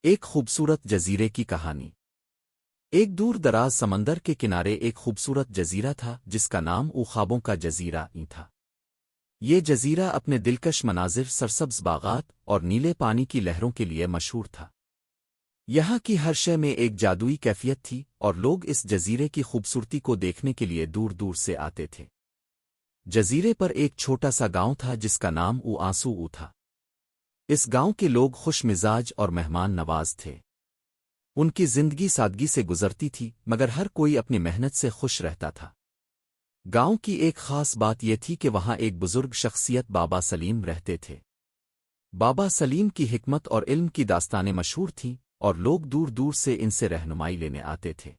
ایک خوبصورت جزیرے کی کہانی۔ ایک دور دراز سمندر کے کنارے ایک خوبصورت جزیرہ تھا جس کا نام خوابوں کا جزیرہ تھا۔ یہ جزیرہ اپنے دلکش مناظر، سرسبز باغات اور نیلے پانی کی لہروں کے لیے مشہور تھا۔ یہاں کی ہر شے میں ایک جادوئی کیفیت تھی اور لوگ اس جزیرے کی خوبصورتی کو دیکھنے کے لیے دور دور سے آتے تھے۔ جزیرے پر ایک چھوٹا سا گاؤں تھا جس کا نام آنسو تھا۔ اس گاؤں کے لوگ خوش مزاج اور مہمان نواز تھے۔ ان کی زندگی سادگی سے گزرتی تھی مگر ہر کوئی اپنی محنت سے خوش رہتا تھا۔ گاؤں کی ایک خاص بات یہ تھی کہ وہاں ایک بزرگ شخصیت بابا سلیم رہتے تھے۔ بابا سلیم کی حکمت اور علم کی داستانیں مشہور تھیں اور لوگ دور دور سے ان سے رہنمائی لینے آتے تھے۔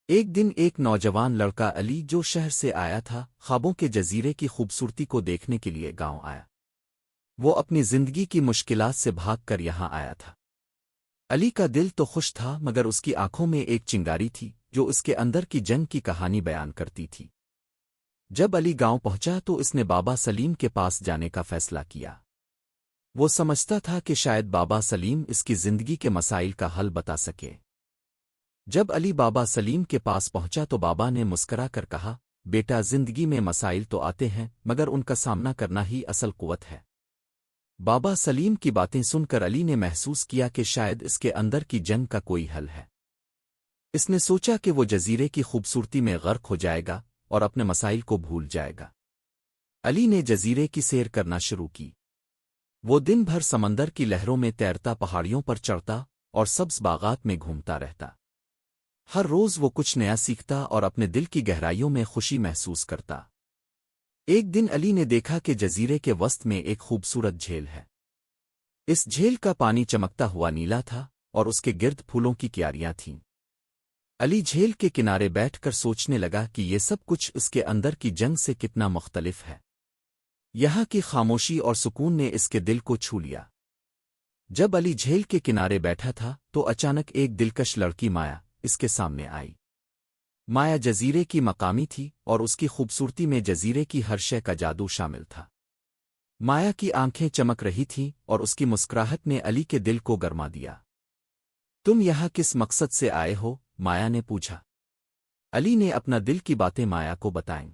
ایک دن ایک نوجوان لڑکا علی جو شہر سے آیا تھا، خوابوں کے جزیرے کی خوبصورتی کو دیکھنے کے لیے گاؤں آیا۔ وہ اپنی زندگی کی مشکلات سے بھاگ کر یہاں آیا تھا۔ علی کا دل تو خوش تھا مگر اس کی آنکھوں میں ایک چنگاری تھی جو اس کے اندر کی جنگ کی کہانی بیان کرتی تھی۔ جب علی گاؤں پہنچا تو اس نے بابا سلیم کے پاس جانے کا فیصلہ کیا۔ وہ سمجھتا تھا کہ شاید بابا سلیم اس کی زندگی کے مسائل کا حل بتا سکے۔ جب علی بابا سلیم کے پاس پہنچا تو بابا نے مسکرا کر کہا، بیٹا، زندگی میں مسائل تو آتے ہیں مگر ان کا سامنا کرنا ہی اصل قوت ہے۔ بابا سلیم کی باتیں سن کر علی نے محسوس کیا کہ شاید اس کے اندر کی جنگ کا کوئی حل ہے۔ اس نے سوچا کہ وہ جزیرے کی خوبصورتی میں غرق ہو جائے گا اور اپنے مسائل کو بھول جائے گا۔ علی نے جزیرے کی سیر کرنا شروع کی۔ وہ دن بھر سمندر کی لہروں میں تیرتا، پہاڑیوں پر چڑھتا اور سبز باغات میں گھومتا رہتا۔ ہر روز وہ کچھ نیا سیکھتا اور اپنے دل کی گہرائیوں میں خوشی محسوس کرتا۔ ایک دن علی نے دیکھا کہ جزیرے کے وسط میں ایک خوبصورت جھیل ہے۔ اس جھیل کا پانی چمکتا ہوا نیلا تھا اور اس کے گرد پھولوں کی کیاریاں تھیں۔ علی جھیل کے کنارے بیٹھ کر سوچنے لگا کہ یہ سب کچھ اس کے اندر کی جنگ سے کتنا مختلف ہے۔ یہاں کی خاموشی اور سکون نے اس کے دل کو چھو لیا۔ جب علی جھیل کے کنارے بیٹھا تھا تو اچانک ایک دلکش لڑکی مایا اس کے سامنے آئی۔ مایا جزیرے کی مقامی تھی اور اس کی خوبصورتی میں جزیرے کی ہر شے کا جادو شامل تھا۔ مایا کی آنکھیں چمک رہی تھیں اور اس کی مسکراہٹ نے علی کے دل کو گرما دیا۔ تم یہاں کس مقصد سے آئے ہو؟ مایا نے پوچھا۔ علی نے اپنا دل کی باتیں مایا کو بتائیں۔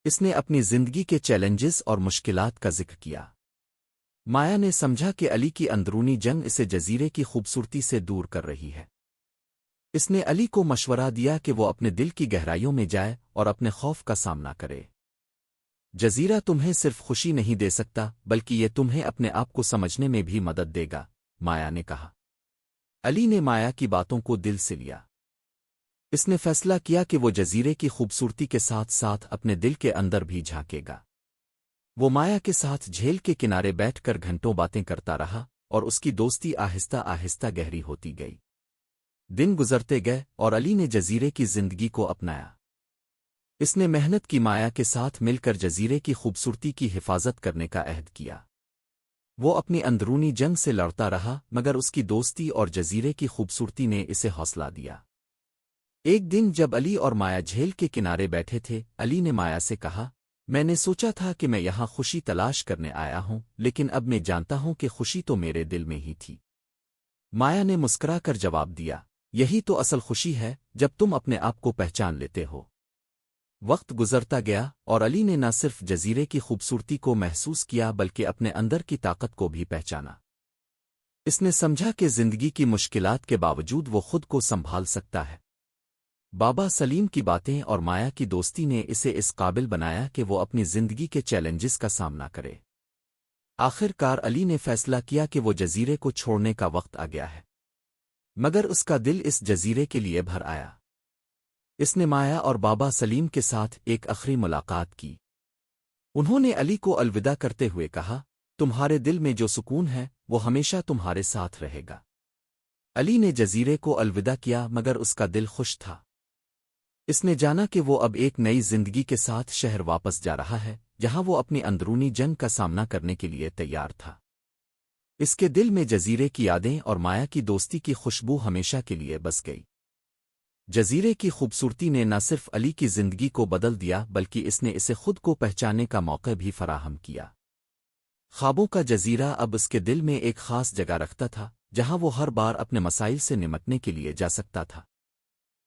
اس نے اپنی زندگی کے چیلنجز اور مشکلات کا ذکر کیا۔ مایا نے سمجھا کہ علی کی اندرونی جنگ اسے جزیرے کی خوبصورتی سے دور کر رہی ہے۔ اس نے علی کو مشورہ دیا کہ وہ اپنے دل کی گہرائیوں میں جائے اور اپنے خوف کا سامنا کرے۔ جزیرہ تمہیں صرف خوشی نہیں دے سکتا بلکہ یہ تمہیں اپنے آپ کو سمجھنے میں بھی مدد دے گا، مایا نے کہا۔ علی نے مایا کی باتوں کو دل سے لیا۔ اس نے فیصلہ کیا کہ وہ جزیرے کی خوبصورتی کے ساتھ ساتھ اپنے دل کے اندر بھی جھانکے گا۔ وہ مایا کے ساتھ جھیل کے کنارے بیٹھ کر گھنٹوں باتیں کرتا رہا اور اس کی دوستی آہستہ آہستہ گہری ہوتی گئی۔ دن گزرتے گئے اور علی نے جزیرے کی زندگی کو اپنایا۔ اس نے محنت کی، مایا کے ساتھ مل کر جزیرے کی خوبصورتی کی حفاظت کرنے کا عہد کیا۔ وہ اپنی اندرونی جنگ سے لڑتا رہا مگر اس کی دوستی اور جزیرے کی خوبصورتی نے اسے حوصلہ دیا۔ ایک دن جب علی اور مایا جھیل کے کنارے بیٹھے تھے، علی نے مایا سے کہا، میں نے سوچا تھا کہ میں یہاں خوشی تلاش کرنے آیا ہوں لیکن اب میں جانتا ہوں کہ خوشی تو میرے دل میں ہی تھی۔ مایا نے مسکرا کر جواب دیا، یہی تو اصل خوشی ہے جب تم اپنے آپ کو پہچان لیتے ہو۔ وقت گزرتا گیا اور علی نے نہ صرف جزیرے کی خوبصورتی کو محسوس کیا بلکہ اپنے اندر کی طاقت کو بھی پہچانا۔ اس نے سمجھا کہ زندگی کی مشکلات کے باوجود وہ خود کو سنبھال سکتا ہے۔ بابا سلیم کی باتیں اور مایا کی دوستی نے اسے اس قابل بنایا کہ وہ اپنی زندگی کے چیلنجز کا سامنا کرے۔ آخر کار علی نے فیصلہ کیا کہ وہ جزیرے کو چھوڑنے کا وقت آ گیا ہے، مگر اس کا دل اس جزیرے کے لیے بھر آیا۔ اس نے مایا اور بابا سلیم کے ساتھ ایک آخری ملاقات کی۔ انہوں نے علی کو الوداع کرتے ہوئے کہا، تمہارے دل میں جو سکون ہے وہ ہمیشہ تمہارے ساتھ رہے گا۔ علی نے جزیرے کو الوداع کیا مگر اس کا دل خوش تھا۔ اس نے جانا کہ وہ اب ایک نئی زندگی کے ساتھ شہر واپس جا رہا ہے جہاں وہ اپنی اندرونی جنگ کا سامنا کرنے کے لیے تیار تھا۔ اس کے دل میں جزیرے کی یادیں اور مایا کی دوستی کی خوشبو ہمیشہ کے لیے بس گئی۔ جزیرے کی خوبصورتی نے نہ صرف علی کی زندگی کو بدل دیا بلکہ اس نے اسے خود کو پہچانے کا موقع بھی فراہم کیا۔ خوابوں کا جزیرہ اب اس کے دل میں ایک خاص جگہ رکھتا تھا جہاں وہ ہر بار اپنے مسائل سے نمٹنے کے لیے جا سکتا تھا۔